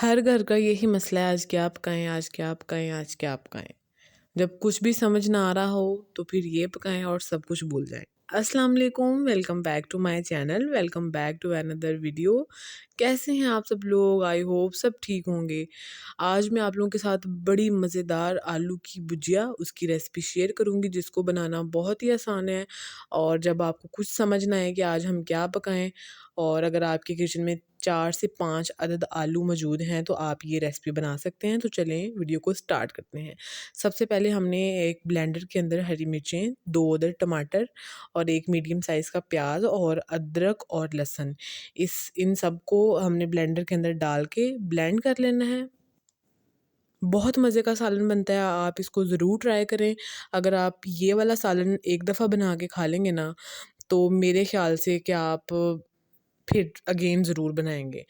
हर घर का यही मसला है, आज क्या पकाएँ, आज क्या पकाएँ, आज क्या पकाएँ। जब कुछ भी समझ ना आ रहा हो तो फिर ये पकाएँ और सब कुछ भूल जाएँ। अस्सलाम वालेकुम, welcome back to my channel, welcome back to another video. कैसे हैं आप सब लोग? आई होप सब ठीक होंगे। आज मैं आप लोगों के साथ बड़ी मज़ेदार आलू की भुजिया, उसकी रेसिपी शेयर करूँगी जिसको बनाना बहुत ही आसान है। और जब आपको कुछ समझ ना आए कि आज हम क्या पकाएँ और अगर आपके किचन में 4 से 5 अदद आलू मौजूद हैं तो आप ये रेसिपी बना सकते हैं। तो चलें वीडियो को स्टार्ट करते हैं। सबसे पहले हमने एक ब्लेंडर के अंदर हरी मिर्चें, 2 अदद टमाटर और 1 मीडियम साइज़ का प्याज और अदरक और लहसुन, इन सबको हमने ब्लेंडर के अंदर डाल के ब्लेंड कर लेना है। बहुत मज़े का सालन बनता है, आप इसको ज़रूर ट्राई करें। अगर आप ये वाला सालन एक दफ़ा बना के खा लेंगे ना, तो मेरे ख़्याल से कि आप फिर अगेन ज़रूर बनाएँगे।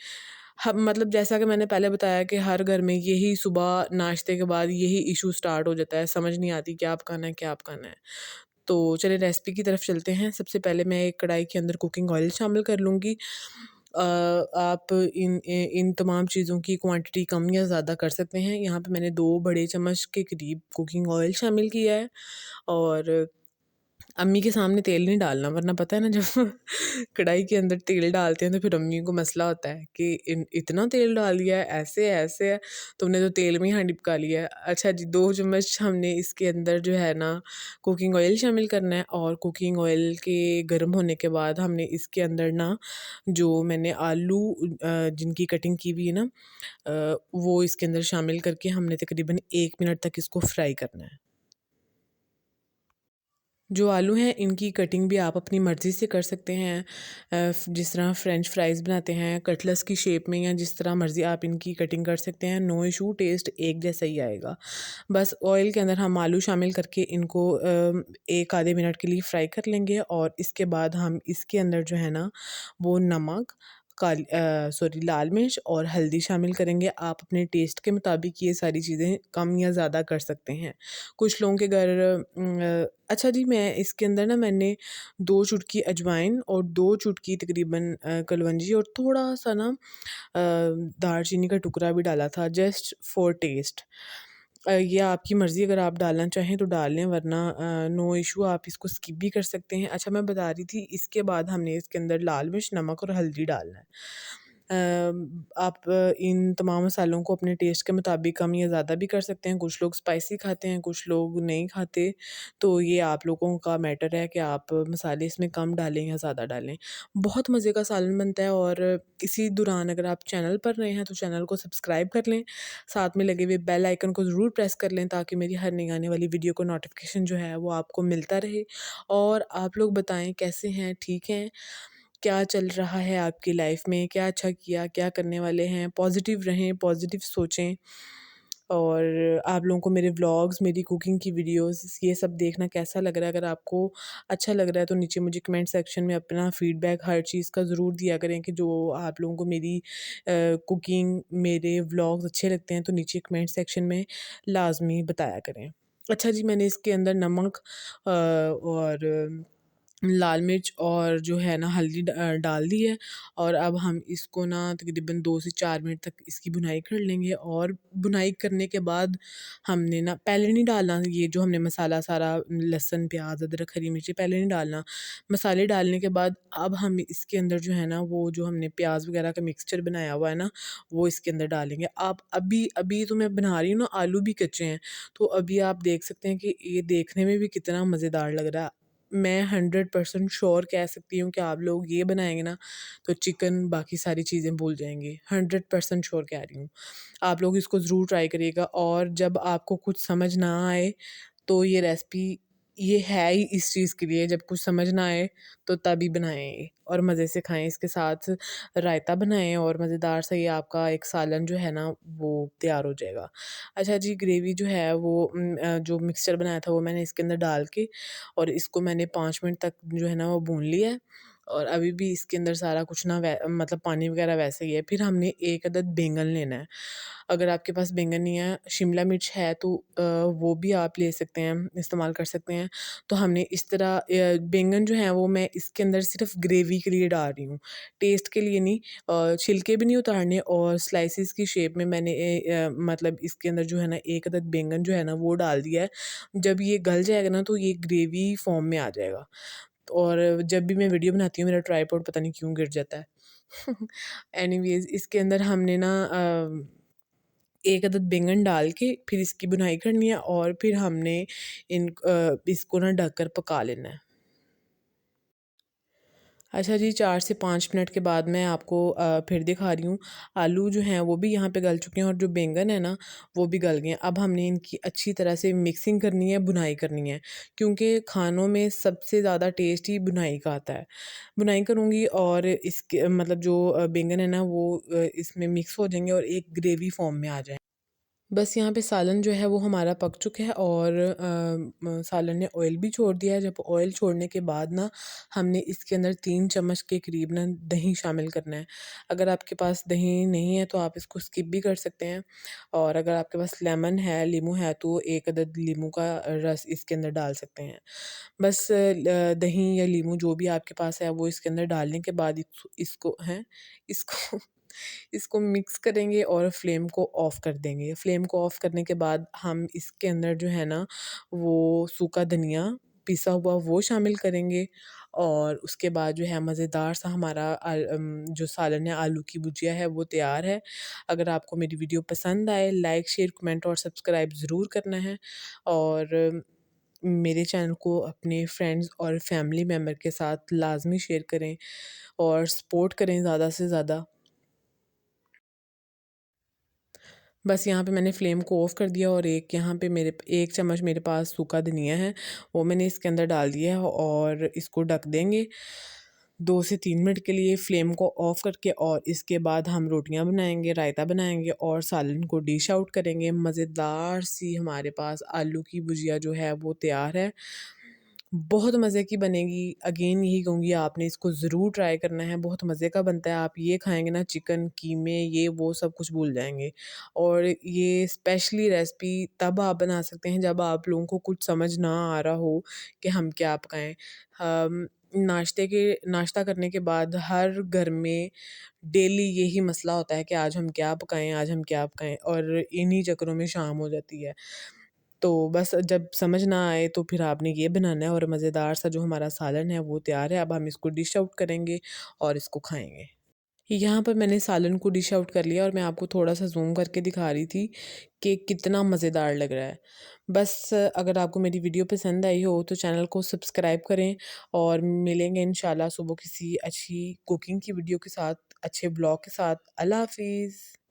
मतलब जैसा कि मैंने पहले बताया कि हर घर में यही सुबह नाश्ते के बाद यही इशू स्टार्ट हो जाता है, समझ नहीं आती क्या पकाना है, क्या पकाना है। तो चलिए रेसिपी की तरफ चलते हैं। सबसे पहले मैं एक कढ़ाई के अंदर कुकिंग ऑयल शामिल कर लूँगी। आप इन तमाम चीज़ों की क्वांटिटी कम या ज़्यादा कर सकते हैं। यहाँ पे मैंने 2 बड़े चम्मच के करीब कुकिंग ऑयल शामिल किया है और अम्मी के सामने तेल नहीं डालना, वरना पता है ना जब कढ़ाई के अंदर तेल डालते हैं तो फिर अम्मी को मसला होता है कि इतना तेल डाल दिया है, ऐसे है, तुमने तो तेल में ही हांडी पका लिया है। अच्छा जी, 2 चम्मच हमने इसके अंदर जो है ना कुकिंग ऑयल शामिल करना है और कुकिंग ऑयल के गर्म होने के बाद हमने इसके अंदर ना जो मैंने आलू जिनकी कटिंग की हुई है ना, वो इसके अंदर शामिल करके हमने तकरीबन 1 मिनट तक इसको फ्राई करना है। जो आलू हैं इनकी कटिंग भी आप अपनी मर्ज़ी से कर सकते हैं। जिस तरह फ्रेंच फ्राइज़ बनाते हैं कटलेट्स की शेप में, या जिस तरह मर्ज़ी आप इनकी कटिंग कर सकते हैं, नो इशू, टेस्ट एक जैसा ही आएगा। बस ऑयल के अंदर हम आलू शामिल करके इनको 1 आधे मिनट के लिए फ्राई कर लेंगे और इसके बाद हम इसके अंदर जो है ना वो नमक, लाल मिर्च और हल्दी शामिल करेंगे। आप अपने टेस्ट के मुताबिक ये सारी चीज़ें कम या ज़्यादा कर सकते हैं। कुछ लोगों के घर अच्छा जी, मैं इसके अंदर ना मैंने 2 चुटकी अजवाइन और 2 चुटकी तकरीबन कलवंजी और थोड़ा-सा ना दालचीनी का टुकड़ा भी डाला था, जस्ट फॉर टेस्ट। ये आपकी मर्ज़ी, अगर आप डालना चाहें तो डाल लें, वरना नो इश्यू, आप इसको स्किप भी कर सकते हैं। अच्छा, मैं बता रही थी इसके बाद हमने इसके अंदर लाल मिर्च, नमक और हल्दी डालना है। आप इन तमाम मसालों को अपने टेस्ट के मुताबिक कम या ज़्यादा भी कर सकते हैं। कुछ लोग स्पाइसी खाते हैं, कुछ लोग नहीं खाते, तो ये आप लोगों का मैटर है कि आप मसाले इसमें कम डालें या ज़्यादा डालें। बहुत मज़े का सालन बनता है और इसी दौरान अगर आप चैनल पर नए हैं तो चैनल को सब्सक्राइब कर लें, साथ में लगे हुए बेल आइकन को ज़रूर प्रेस कर लें ताकि मेरी हर नई आने वाली वीडियो को नोटिफिकेशन जो है वो आपको मिलता रहे। और आप लोग बताएँ कैसे हैं, ठीक हैं? क्या चल रहा है आपकी लाइफ में? क्या अच्छा किया, क्या करने वाले हैं? पॉज़िटिव रहें, पॉज़िटिव सोचें। और आप लोगों को मेरे व्लॉग्स, मेरी कुकिंग की वीडियोज़, ये सब देखना कैसा लग रहा है? अगर आपको अच्छा लग रहा है तो नीचे मुझे कमेंट सेक्शन में अपना फ़ीडबैक हर चीज़ का ज़रूर दिया करें कि जो आप लोगों को मेरी कुकिंग, मेरे व्लॉग्स अच्छे लगते हैं तो नीचे कमेंट सेक्शन में लाज़मी बताया करें। अच्छा जी, मैंने इसके अंदर नमक और लाल मिर्च और जो है ना हल्दी डाल दी है और अब हम इसको ना तकरीबन 2 से 4 मिनट तक इसकी भुनाई कर लेंगे। और भुनाई करने के बाद हमने ना पहले नहीं डालना, ये जो हमने मसाला सारा लहसुन, प्याज, अदरक, हरी मिर्ची पहले नहीं डालना। मसाले डालने के बाद अब हम इसके अंदर जो है ना वो जो हमने प्याज वगैरह का मिक्सचर बनाया हुआ है ना वो इसके अंदर डालेंगे। आप अभी अभी तो मैं बना रही हूँ ना, आलू भी कच्चे हैं, तो अभी आप देख सकते हैं कि ये देखने में भी कितना मज़ेदार लग रहा है। मैं 100% श्योर कह सकती हूँ कि आप लोग ये बनाएँगे ना, तो चिकन बाकी सारी चीज़ें भूल जाएँगे। 100% श्योर कह रही हूँ। आप लोग इसको ज़रूर ट्राई करिएगा और जब आपको कुछ समझ ना आए, तो ये रेसिपी ये है ही इस चीज़ के लिए, जब कुछ समझ ना आए, तो तभी बनाएँ ये और मज़े से खाएँ। इसके साथ रायता बनाएँ और मज़ेदार सा ये आपका एक सालन जो है ना, वो तैयार हो जाएगा। अच्छा जी, ग्रेवी जो है वो जो मिक्सचर बनाया था वो मैंने इसके अंदर डाल के और इसको मैंने 5 मिनट तक जो है ना वो भून लिया है। और अभी भी इसके अंदर सारा कुछ ना मतलब पानी वगैरह वैसे ही है। फिर हमने 1 अदद बैंगन लेना है। अगर आपके पास बैंगन नहीं है, शिमला मिर्च है तो वो भी आप ले सकते हैं, इस्तेमाल कर सकते हैं। तो हमने इस तरह बैंगन जो है वो मैं इसके अंदर सिर्फ़ ग्रेवी के लिए डाल रही हूँ, टेस्ट के लिए नहीं। छिलके भी नहीं उतारने और स्लाइसेस की शेप में मैंने मतलब इसके अंदर जो है ना 1 अदद बैंगन जो है ना वो डाल दिया है। जब ये गल जाएगा ना तो ये ग्रेवी फ़ॉर्म में आ जाएगा। और जब भी मैं वीडियो बनाती हूँ मेरा ट्राइपॉड पता नहीं क्यों गिर जाता है। एनीवेज़ इसके अंदर हमने ना 1 अदद बैंगन डाल के फिर इसकी भुनाई करनी है और फिर हमने इसको ना ढक कर पका लेना है। अच्छा जी, 4 से 5 मिनट के बाद मैं आपको फिर दिखा रही हूँ। आलू जो हैं वो भी यहाँ पे गल चुके हैं और जो बैंगन है ना वो भी गल गए हैं। अब हमने इनकी अच्छी तरह से मिक्सिंग करनी है, भुनाई करनी है, क्योंकि खानों में सबसे ज़्यादा टेस्ट ही भुनाई का आता है। भुनाई करूँगी और इसके मतलब जो बैंगन है ना वो इसमें मिक्स हो जाएँगे और एक ग्रेवी फ़ॉर्म में आ जाएँ। बस यहाँ पे सालन जो है वो हमारा पक चुका है और सालन ने ऑयल भी छोड़ दिया है। जब ऑयल छोड़ने के बाद ना हमने इसके अंदर 3 चम्मच के करीब ना दही शामिल करना है। अगर आपके पास दही नहीं है तो आप इसको स्किप भी कर सकते हैं और अगर आपके पास लेमन है, नींबू है तो 1 अदद नींबू का रस इसके अंदर डाल सकते हैं। बस दही या नींबू जो भी आपके पास है वो इसके अंदर डालने के बाद इसको हैं इसको इसको मिक्स करेंगे और फ्लेम को ऑफ़ कर देंगे। फ्लेम को ऑफ़ करने के बाद हम इसके अंदर जो है ना वो सूखा धनिया पिसा हुआ वो शामिल करेंगे और उसके बाद जो है मज़ेदार सा हमारा जो सालन है आलू की भुजिया है वो तैयार है। अगर आपको मेरी वीडियो पसंद आए लाइक, शेयर, कमेंट और सब्सक्राइब ज़रूर करना है और मेरे चैनल को अपने फ्रेंड्स और फैमिली मेंबर के साथ लाज़मी शेयर करें और सपोर्ट करें ज़्यादा से ज़्यादा। बस यहाँ पे मैंने फ्लेम को ऑफ़ कर दिया और एक यहाँ पे मेरे 1 चम्मच मेरे पास सूखा धनिया है, वो मैंने इसके अंदर डाल दिया है और इसको ढक देंगे 2 से 3 मिनट के लिए फ्लेम को ऑफ़ करके और इसके बाद हम रोटियाँ बनाएँगे, रायता बनाएँगे और सालन को डिश आउट करेंगे। मज़ेदार सी हमारे पास आलू की भुजिया जो है वो तैयार है। बहुत मज़े की बनेगी, अगेन यही कहूँगी आपने इसको ज़रूर ट्राई करना है, बहुत मज़े का बनता है। आप ये खाएँगे ना चिकन, कीमे ये वो सब कुछ भूल जाएँगे और ये स्पेशली रेसिपी तब आप बना सकते हैं जब आप लोगों को कुछ समझ ना आ रहा हो कि हम क्या पकाएँ। नाश्ता करने के बाद हर घर में डेली यही मसला होता है कि आज हम क्या पकाएँ, आज हम क्या पकाएँ और इन्हीं चक्करों में शाम हो जाती है। तो बस जब समझ ना आए तो फिर आपने ये बनाना है और मज़ेदार सा जो हमारा सालन है वो तैयार है। अब हम इसको डिश आउट करेंगे और इसको खाएँगे। यहाँ पर मैंने सालन को डिश आउट कर लिया और मैं आपको थोड़ा-सा ज़ूम करके दिखा रही थी कि कितना मज़ेदार लग रहा है। बस अगर आपको मेरी वीडियो पसंद आई हो तो चैनल को सब्सक्राइब करें और मिलेंगे इंशाल्लाह सुबह किसी अच्छी कुकिंग की वीडियो के साथ, अच्छे ब्लॉग के साथ। अल्लाह हाफ़िज़।